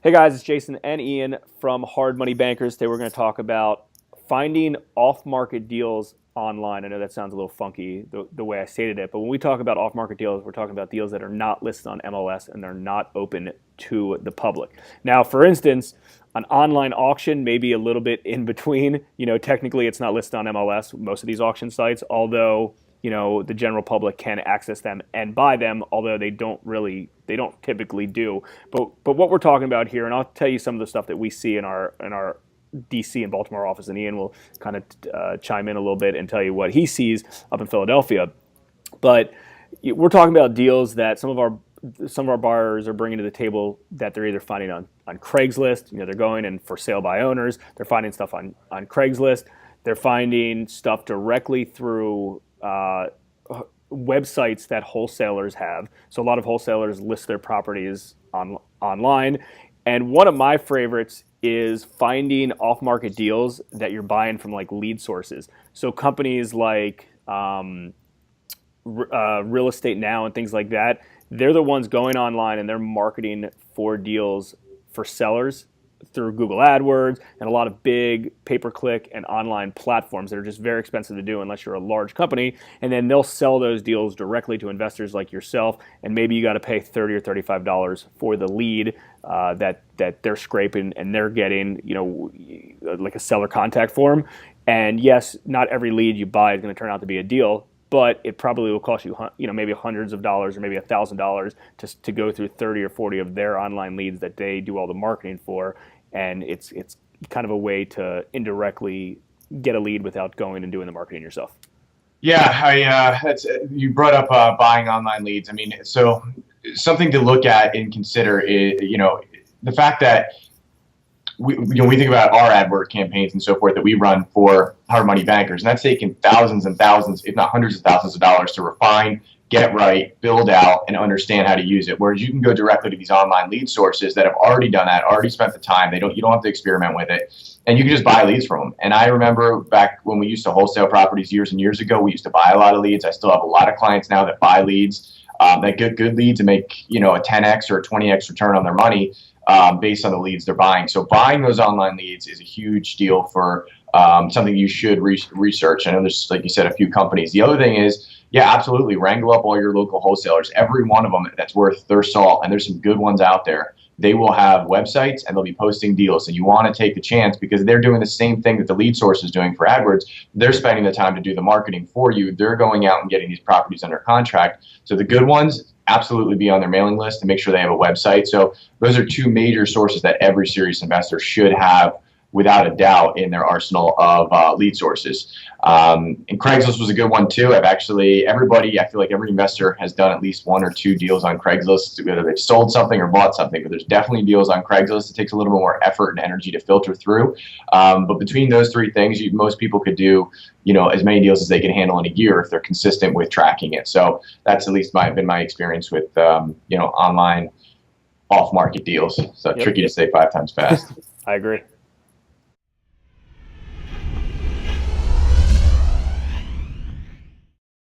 Hey guys, it's Jason and Ian from Hard Money Bankers. Today we're going to talk about finding off-market deals online. I know that sounds a little funky the way I stated it, but when we talk about off-market deals, we're talking about deals that are not listed on MLS and they're not open to the public. Now, for instance, an online auction may be a little bit in between. Technically it's not listed on MLS, most of these auction sites, although the general public can access them and buy them, although they don't typically do. But what we're talking about here, and I'll tell you some of the stuff that we see in our DC and Baltimore office, and Ian will kind of chime in a little bit and tell you what he sees up in Philadelphia. But we're talking about deals that some of our buyers are bringing to the table that they're either finding on Craigslist. They're going and for sale by owners. They're finding stuff on Craigslist. They're finding stuff directly through websites that wholesalers have. So a lot of wholesalers list their properties online. And one of my favorites is finding off-market deals that you're buying from like lead sources. So companies like Real Estate Now and things like that, they're the ones going online and they're marketing for deals for sellers through Google AdWords and a lot of big pay-per-click and online platforms that are just very expensive to do unless you're a large company. And then they'll sell those deals directly to investors like yourself. And maybe you got to pay $30 or $35 for the lead that they're scraping, and they're getting, like a seller contact form. And yes, not every lead you buy is going to turn out to be a deal, but it probably will cost you, maybe hundreds of dollars or maybe $1,000 to go through 30 or 40 of their online leads that they do all the marketing for. And it's kind of a way to indirectly get a lead without going and doing the marketing yourself. Yeah, you brought up buying online leads. I mean, so something to look at and consider is, the fact that we think about our AdWords campaigns and so forth that we run for Hard Money Bankers, and that's taken thousands and thousands, if not hundreds of thousands of dollars to refine, get right, build out, and understand how to use it. Whereas you can go directly to these online lead sources that have already done that, already spent the time. You don't have to experiment with it, and you can just buy leads from them. And I remember back when we used to wholesale properties years and years ago, we used to buy a lot of leads. I still have a lot of clients now that buy leads, that get good leads and make a 10x or a 20x return on their money based on the leads they're buying. So buying those online leads is a huge deal for something you should research. I know there's, like you said, a few companies. The other thing is, yeah, absolutely, wrangle up all your local wholesalers. Every one of them that's worth their salt, and there's some good ones out there. They will have websites and they'll be posting deals. And you want to take the chance because they're doing the same thing that the lead source is doing for AdWords. They're spending the time to do the marketing for you. They're going out and getting these properties under contract. So the good ones, absolutely be on their mailing list and make sure they have a website. So those are two major sources that every serious investor should have, without a doubt, in their arsenal of lead sources. And Craigslist was a good one too. I feel like every investor has done at least one or two deals on Craigslist, whether they've sold something or bought something, but there's definitely deals on Craigslist. It takes a little bit more effort and energy to filter through. But between those three things, most people could do, as many deals as they can handle in a year if they're consistent with tracking it. So that's at least been my experience with, online off-market deals. So Yep. Tricky to say 5 times fast. I agree.